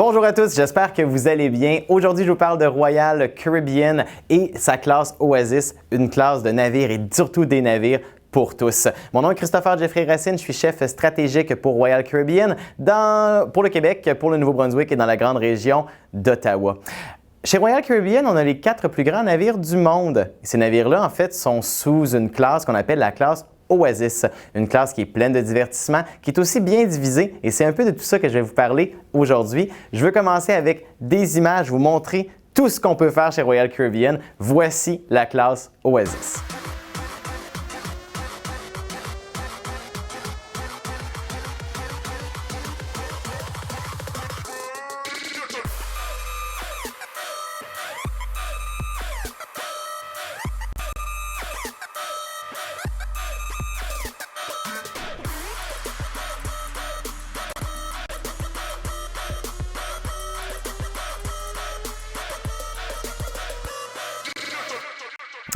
Bonjour à tous, j'espère que vous allez bien. Aujourd'hui, je vous parle de Royal Caribbean et sa classe Oasis, une classe de navires et surtout des navires pour tous. Mon nom est Christopher Jeffrey Racine, je suis chef stratégique pour Royal Caribbean pour le Québec, pour le Nouveau-Brunswick et dans la grande région d'Ottawa. Chez Royal Caribbean, on a les 4 plus grands navires du monde. Ces navires-là, en fait, sont sous une classe qu'on appelle la classe Oasis, une classe qui est pleine de divertissement, qui est aussi bien divisée et c'est un peu de tout ça que je vais vous parler aujourd'hui. Je veux commencer avec des images, vous montrer tout ce qu'on peut faire chez Royal Caribbean. Voici la classe Oasis.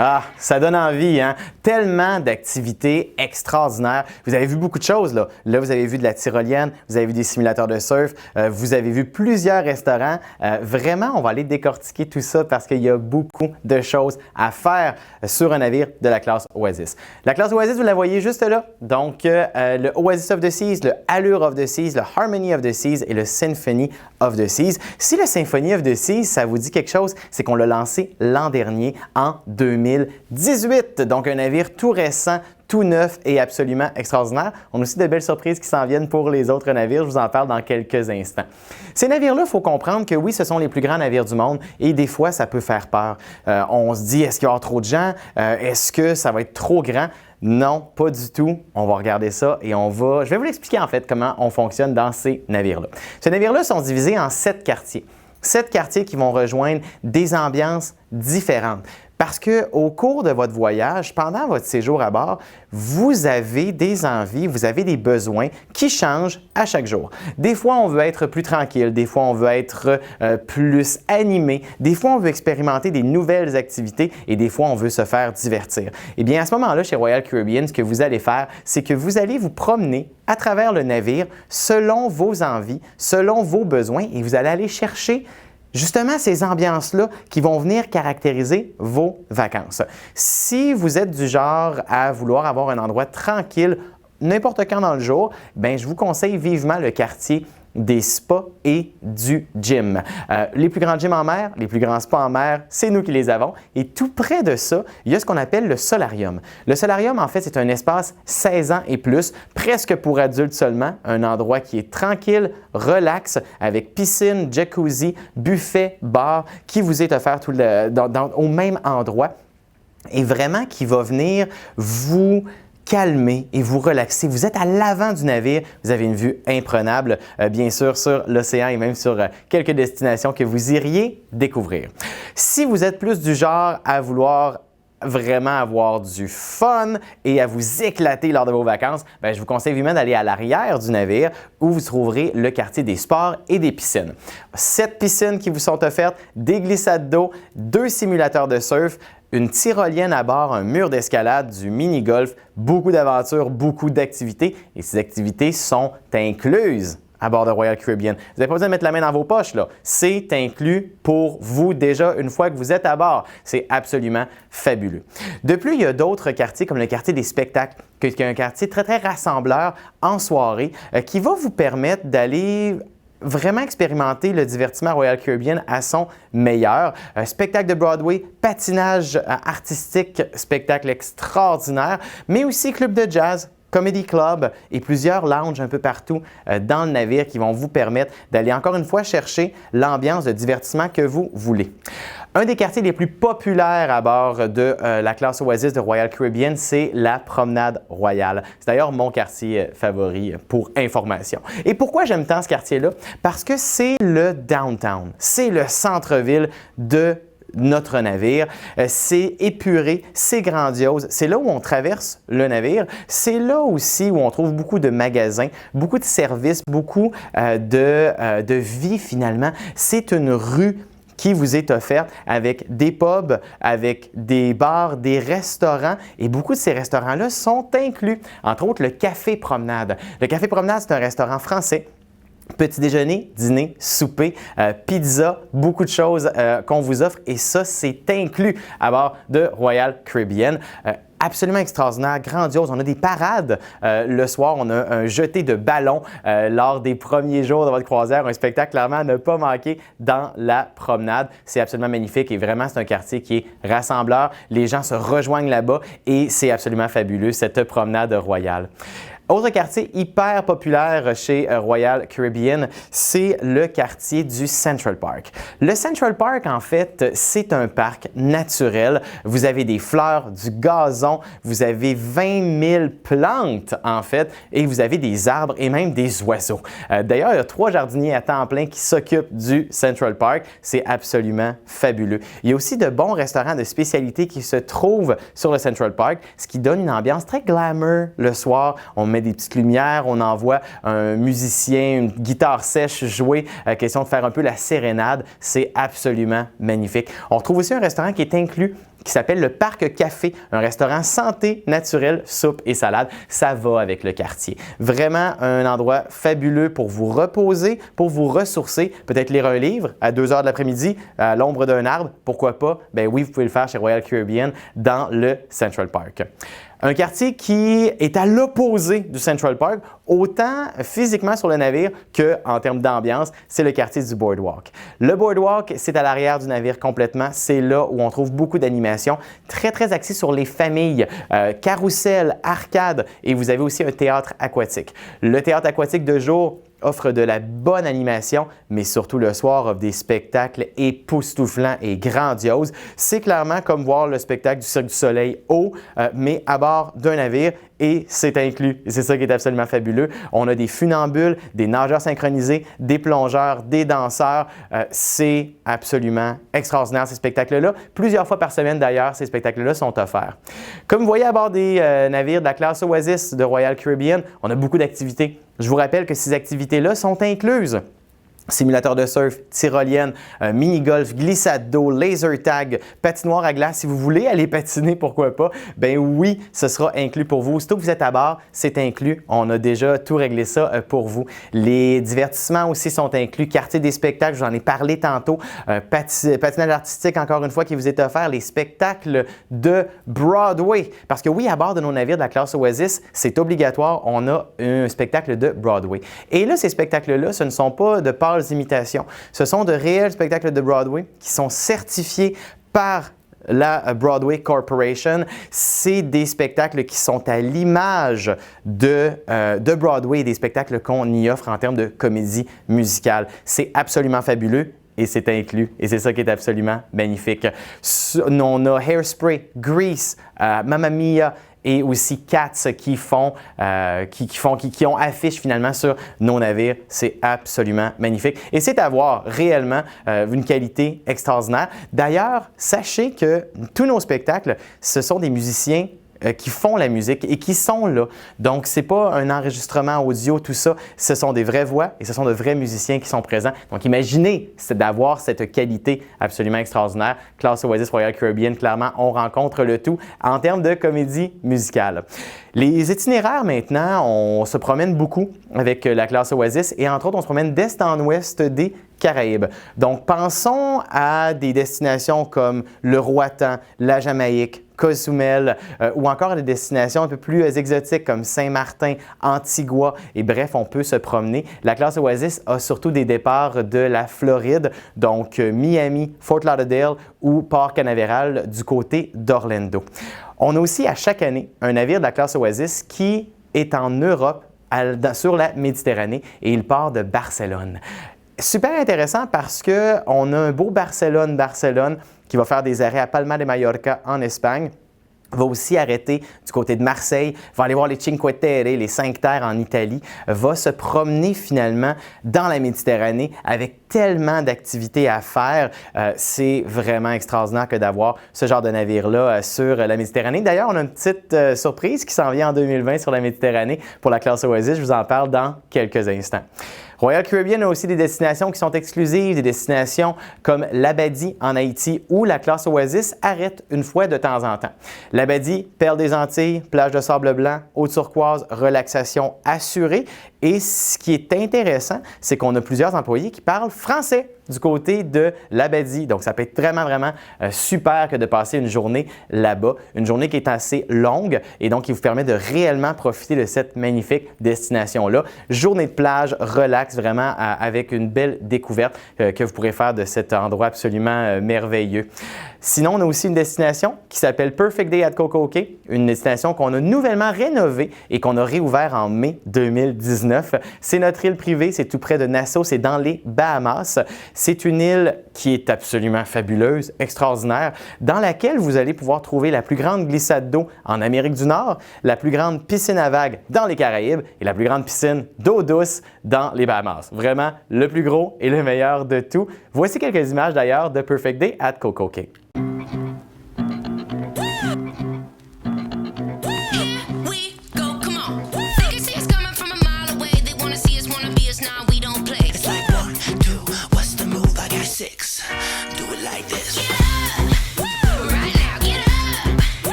Ah, ça donne envie, hein? Tellement d'activités extraordinaires. Vous avez vu beaucoup de choses, là. Là, vous avez vu de la tyrolienne, vous avez vu des simulateurs de surf, vous avez vu plusieurs restaurants. Vraiment, on va aller décortiquer tout ça parce qu'il y a beaucoup de choses à faire sur un navire de la classe Oasis. La classe Oasis, vous la voyez juste là. Donc, le Oasis of the Seas, le Allure of the Seas, le Harmony of the Seas et le Symphony of the Seas. Si le Symphony of the Seas, ça vous dit quelque chose, c'est qu'on l'a lancé l'an dernier, en 2018. Donc, un navire tout récent, tout neuf et absolument extraordinaire. On a aussi de belles surprises qui s'en viennent pour les autres navires. Je vous en parle dans quelques instants. Ces navires-là, il faut comprendre que oui, ce sont les plus grands navires du monde et des fois, ça peut faire peur. On se dit, est-ce qu'il y aura trop de gens? Est-ce que ça va être trop grand? Non, pas du tout. On va regarder ça et je vais vous l'expliquer en fait comment on fonctionne dans ces navires-là. Ces navires-là sont divisés en 7 quartiers. 7 quartiers qui vont rejoindre des ambiances différentes. Parce qu'au cours de votre voyage, pendant votre séjour à bord, vous avez des envies, vous avez des besoins qui changent à chaque jour. Des fois, on veut être plus tranquille, des fois, on veut être plus animé, des fois, on veut expérimenter des nouvelles activités et des fois, on veut se faire divertir. Eh bien, à ce moment-là, chez Royal Caribbean, ce que vous allez faire, c'est que vous allez vous promener à travers le navire selon vos envies, selon vos besoins et vous allez aller chercher justement ces ambiances-là qui vont venir caractériser vos vacances. Si vous êtes du genre à vouloir avoir un endroit tranquille n'importe quand dans le jour, bien, je vous conseille vivement le quartier des spas et du gym. Les plus grands gyms en mer, les plus grands spas en mer, c'est nous qui les avons. Et tout près de ça, il y a ce qu'on appelle le solarium. Le solarium, en fait, c'est un espace 16 ans et plus, presque pour adultes seulement, un endroit qui est tranquille, relax, avec piscine, jacuzzi, buffet, bar, qui vous est offert au même endroit et vraiment qui va venir vous calmer et vous relaxer. Vous êtes à l'avant du navire, vous avez une vue imprenable, bien sûr, sur l'océan et même sur quelques destinations que vous iriez découvrir. Si vous êtes plus du genre à vouloir vraiment avoir du fun et à vous éclater lors de vos vacances, bien, je vous conseille vivement d'aller à l'arrière du navire où vous trouverez le quartier des sports et des piscines. 7 piscines qui vous sont offertes, des glissades d'eau, 2 simulateurs de surf, une tyrolienne à bord, un mur d'escalade, du mini-golf, beaucoup d'aventures, beaucoup d'activités et ces activités sont incluses à bord de Royal Caribbean. Vous n'avez pas besoin de mettre la main dans vos poches, là. C'est inclus pour vous déjà une fois que vous êtes à bord. C'est absolument fabuleux. De plus, il y a d'autres quartiers comme le quartier des spectacles, qui est un quartier très, très rassembleur en soirée qui va vous permettre d'aller vraiment expérimenter le divertissement Royal Caribbean à son meilleur. Spectacle de Broadway, patinage artistique, spectacle extraordinaire, mais aussi club de jazz, comedy club et plusieurs lounges un peu partout dans le navire qui vont vous permettre d'aller encore une fois chercher l'ambiance de divertissement que vous voulez. Un des quartiers les plus populaires à bord de la classe Oasis de Royal Caribbean, c'est la Promenade Royale. C'est d'ailleurs mon quartier favori pour information. Et pourquoi j'aime tant ce quartier-là? Parce que c'est le downtown, c'est le centre-ville de notre navire. C'est épuré, c'est grandiose. C'est là où on traverse le navire. C'est là aussi où on trouve beaucoup de magasins, beaucoup de services, beaucoup de vie finalement. C'est une rue qui vous est offerte avec des pubs, avec des bars, des restaurants et beaucoup de ces restaurants-là sont inclus, entre autres le Café Promenade. Le Café Promenade, c'est un restaurant français Petit déjeuner, dîner, souper, pizza, beaucoup de choses qu'on vous offre et ça, c'est inclus à bord de Royal Caribbean. Absolument extraordinaire, grandiose. On a des parades le soir, on a un jeté de ballons lors des premiers jours de votre croisière, un spectacle clairement à ne pas manquer dans la promenade. C'est absolument magnifique et vraiment c'est un quartier qui est rassembleur. Les gens se rejoignent là-bas et c'est absolument fabuleux cette promenade royale. Autre quartier hyper populaire chez Royal Caribbean, c'est le quartier du Central Park. Le Central Park, en fait, c'est un parc naturel. Vous avez des fleurs, du gazon, vous avez 20 000 plantes, en fait, et vous avez des arbres et même des oiseaux. D'ailleurs, il y a 3 jardiniers à temps plein qui s'occupent du Central Park. C'est absolument fabuleux. Il y a aussi de bons restaurants de spécialité qui se trouvent sur le Central Park, ce qui donne une ambiance très glamour le soir. On met des petites lumières, on envoie un musicien, une guitare sèche jouer, question de faire un peu la sérénade. C'est absolument magnifique. On retrouve aussi un restaurant qui est inclus qui s'appelle le Parc Café, un restaurant santé, naturel, soupe et salade. Ça va avec le quartier. Vraiment un endroit fabuleux pour vous reposer, pour vous ressourcer, peut-être lire un livre à 2 heures de l'après-midi à l'ombre d'un arbre. Pourquoi pas? Ben oui, vous pouvez le faire chez Royal Caribbean dans le Central Park. Un quartier qui est à l'opposé du Central Park, autant physiquement sur le navire qu'en termes d'ambiance, c'est le quartier du Boardwalk. Le Boardwalk, c'est à l'arrière du navire complètement. C'est là où on trouve beaucoup d'animations, très axées sur les familles, carrousel, arcade et vous avez aussi un théâtre aquatique. Le théâtre aquatique de jour offre de la bonne animation, mais surtout le soir offre des spectacles époustouflants et grandioses. C'est clairement comme voir le spectacle du Cirque du Soleil haut, mais à bord d'un navire et c'est inclus. Et c'est ça qui est absolument fabuleux. On a des funambules, des nageurs synchronisés, des plongeurs, des danseurs. C'est absolument extraordinaire ces spectacles-là. Plusieurs fois par semaine d'ailleurs, ces spectacles-là sont offerts. Comme vous voyez à bord des navires de la classe Oasis de Royal Caribbean, on a beaucoup d'activités. Je vous rappelle que ces activités-là sont incluses. Simulateur de surf, tyrolienne, mini-golf, glissade d'eau, laser tag, patinoire à glace. Si vous voulez aller patiner, pourquoi pas? Ben oui, ce sera inclus pour vous. Aussitôt que vous êtes à bord, c'est inclus. On a déjà tout réglé ça pour vous. Les divertissements aussi sont inclus. Quartier des spectacles, j'en ai parlé tantôt. Patinage artistique, encore une fois, qui vous est offert. Les spectacles de Broadway. Parce que oui, à bord de nos navires de la classe Oasis, c'est obligatoire. On a un spectacle de Broadway. Et là, ces spectacles-là, ce ne sont pas de pâles imitations. Ce sont de réels spectacles de Broadway qui sont certifiés par la Broadway Corporation. C'est des spectacles qui sont à l'image de Broadway, des spectacles qu'on y offre en termes de comédie musicale. C'est absolument fabuleux. Et c'est inclus. Et c'est ça qui est absolument magnifique. On a Hairspray, Grease, Mamma Mia et aussi Cats qui ont affiche finalement sur nos navires. C'est absolument magnifique. Et c'est à voir réellement une qualité extraordinaire. D'ailleurs, sachez que tous nos spectacles, ce sont des musiciens qui font la musique et qui sont là. Donc, ce n'est pas un enregistrement audio, tout ça. Ce sont des vraies voix et ce sont de vrais musiciens qui sont présents. Donc, imaginez d'avoir cette qualité absolument extraordinaire. Classe Oasis Royal Caribbean, clairement, on rencontre le tout en termes de comédie musicale. Les itinéraires, maintenant, on se promène beaucoup avec la classe Oasis et entre autres, on se promène d'est en ouest des Caraïbes. Donc, pensons à des destinations comme le Roatan, la Jamaïque, Cozumel ou encore à des destinations un peu plus exotiques comme Saint-Martin, Antigua et bref, on peut se promener. La classe Oasis a surtout des départs de la Floride, donc Miami, Fort Lauderdale ou Port Canaveral du côté d'Orlando. On a aussi à chaque année un navire de la classe Oasis qui est en Europe sur la Méditerranée et il part de Barcelone. Super intéressant parce qu'on a un beau Barcelone qui va faire des arrêts à Palma de Mallorca en Espagne. Va aussi arrêter du côté de Marseille, va aller voir les Cinque Terre, les 5 terres en Italie, va se promener finalement dans la Méditerranée avec tellement d'activités à faire. C'est vraiment extraordinaire que d'avoir ce genre de navire-là sur la Méditerranée. D'ailleurs, on a une petite surprise qui s'en vient en 2020 sur la Méditerranée pour la classe Oasis. Je vous en parle dans quelques instants. Royal Caribbean a aussi des destinations qui sont exclusives, des destinations comme l'Abadie en Haïti où la classe Oasis arrête une fois de temps en temps. L'Abadie, perle des Antilles, plage de sable blanc, eau turquoise, relaxation assurée Et ce qui est intéressant, c'est qu'on a plusieurs employés qui parlent français du côté de l'Abadie. Donc, ça peut être vraiment super que de passer une journée là-bas, une journée qui est assez longue et donc qui vous permet de réellement profiter de cette magnifique destination-là. Journée de plage, relax, vraiment avec une belle découverte que vous pourrez faire de cet endroit absolument merveilleux. Sinon, on a aussi une destination qui s'appelle Perfect Day at Coco Cay, une destination qu'on a nouvellement rénovée et qu'on a réouvert en mai 2019. C'est notre île privée, c'est tout près de Nassau, c'est dans les Bahamas. C'est une île qui est absolument fabuleuse, extraordinaire, dans laquelle vous allez pouvoir trouver la plus grande glissade d'eau en Amérique du Nord, la plus grande piscine à vagues dans les Caraïbes et la plus grande piscine d'eau douce dans les Bahamas. Vraiment le plus gros et le meilleur de tout. Voici quelques images d'ailleurs de Perfect Day at Coco Cay.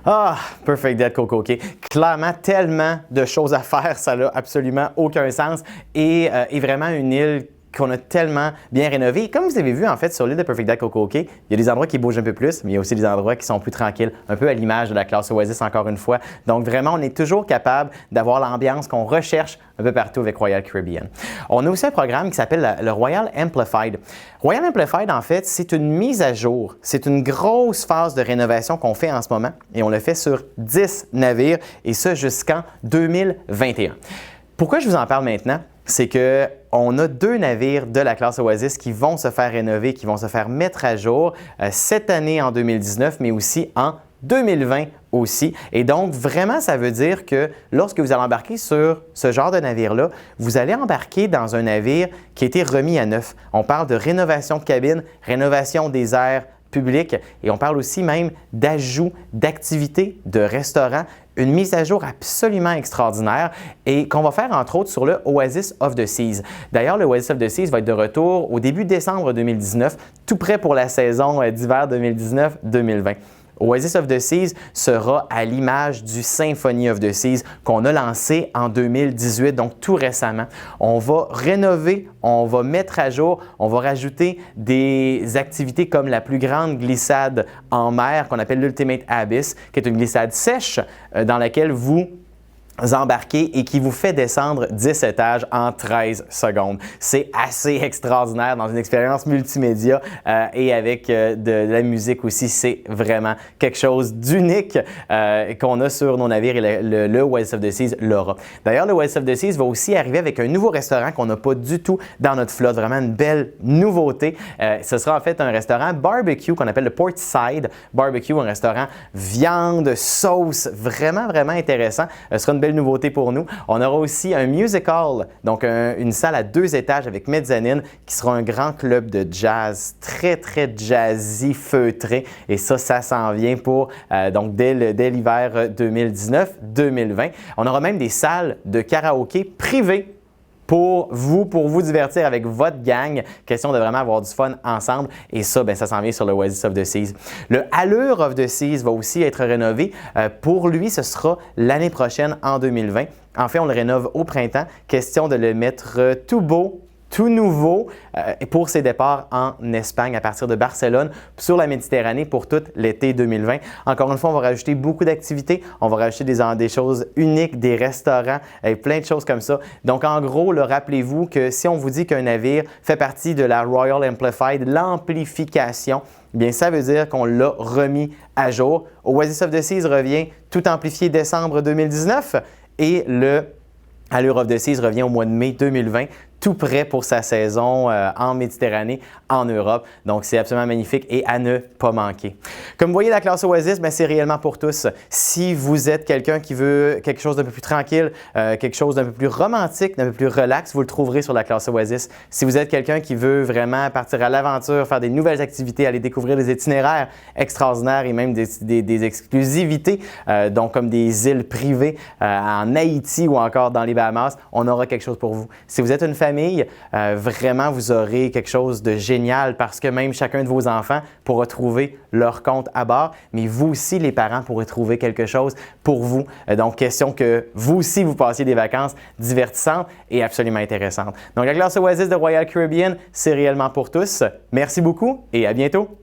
Ah, Perfect Day at Coco Cay. Clairement, tellement de choses à faire, ça n'a absolument aucun sens et vraiment une île qu'on a tellement bien rénové. Comme vous avez vu, en fait, sur l'île de Perfect Day at Coco Cay, il y a des endroits qui bougent un peu plus, mais il y a aussi des endroits qui sont plus tranquilles, un peu à l'image de la classe Oasis, encore une fois. Donc, vraiment, on est toujours capable d'avoir l'ambiance qu'on recherche un peu partout avec Royal Caribbean. On a aussi un programme qui s'appelle le Royal Amplified. Royal Amplified, en fait, c'est une mise à jour. C'est une grosse phase de rénovation qu'on fait en ce moment et on le fait sur 10 navires et ça jusqu'en 2021. Pourquoi je vous en parle maintenant? C'est qu'on a 2 navires de la classe Oasis qui vont se faire rénover, qui vont se faire mettre à jour cette année en 2019, mais aussi en 2020 aussi. Et donc, vraiment, ça veut dire que lorsque vous allez embarquer sur ce genre de navire-là, vous allez embarquer dans un navire qui a été remis à neuf. On parle de rénovation de cabine, rénovation des aires publiques et on parle aussi même d'ajout d'activités, de restaurants, une mise à jour absolument extraordinaire et qu'on va faire entre autres sur le Oasis of the Seas. D'ailleurs, le Oasis of the Seas va être de retour au début décembre 2019, tout prêt pour la saison d'hiver 2019-2020. Oasis of the Seas sera à l'image du Symphony of the Seas qu'on a lancé en 2018, donc tout récemment. On va rénover, on va mettre à jour, on va rajouter des activités comme la plus grande glissade en mer qu'on appelle l'Ultimate Abyss, qui est une glissade sèche dans laquelle vous embarquez et qui vous fait descendre 10 étages en 13 secondes. C'est assez extraordinaire dans une expérience multimédia et avec de la musique aussi. C'est vraiment quelque chose d'unique qu'on a sur nos navires et le Oasis of the Seas l'aura. D'ailleurs, le Oasis of the Seas va aussi arriver avec un nouveau restaurant qu'on n'a pas du tout dans notre flotte. Vraiment une belle nouveauté. Ce sera en fait un restaurant barbecue qu'on appelle le Portside Barbecue, un restaurant viande, sauce, vraiment intéressant. Ce sera une belle nouveauté pour nous. On aura aussi un musical, donc une salle à 2 étages avec mezzanine qui sera un grand club de jazz très jazzy, feutré et ça s'en vient pour donc dès l'hiver 2019-2020. On aura même des salles de karaoké privées pour vous divertir avec votre gang. Question de vraiment avoir du fun ensemble. Et ça, ça s'en vient sur le Oasis of the Seas. Le Allure of the Seas va aussi être rénové. Pour lui, ce sera l'année prochaine, en 2020. En fait, on le rénove au printemps. Question de le mettre tout beau, tout nouveau pour ses départs en Espagne à partir de Barcelone sur la Méditerranée pour tout l'été 2020. Encore une fois, on va rajouter beaucoup d'activités. On va rajouter des choses uniques, des restaurants et plein de choses comme ça. Donc, en gros, rappelez-vous que si on vous dit qu'un navire fait partie de la Royal Amplified, l'amplification, bien, ça veut dire qu'on l'a remis à jour. Oasis of the Seas revient tout amplifié décembre 2019 et le Allure of the Seas revient au mois de mai 2020, tout prêt pour sa saison en Méditerranée, en Europe. Donc, c'est absolument magnifique et à ne pas manquer. Comme vous voyez, la classe Oasis, c'est réellement pour tous. Si vous êtes quelqu'un qui veut quelque chose d'un peu plus tranquille, quelque chose d'un peu plus romantique, d'un peu plus relax, vous le trouverez sur la classe Oasis. Si vous êtes quelqu'un qui veut vraiment partir à l'aventure, faire des nouvelles activités, aller découvrir des itinéraires extraordinaires et même des exclusivités, donc comme des îles privées en Haïti ou encore dans les Bahamas, on aura quelque chose pour vous. Si vous êtes une famille, vraiment, vous aurez quelque chose de génial parce que même chacun de vos enfants pourra trouver leur compte à bord, mais vous aussi, les parents, pourrez trouver quelque chose pour vous. Donc, question que vous aussi, vous passiez des vacances divertissantes et absolument intéressantes. Donc, la classe Oasis de Royal Caribbean, c'est réellement pour tous. Merci beaucoup et à bientôt!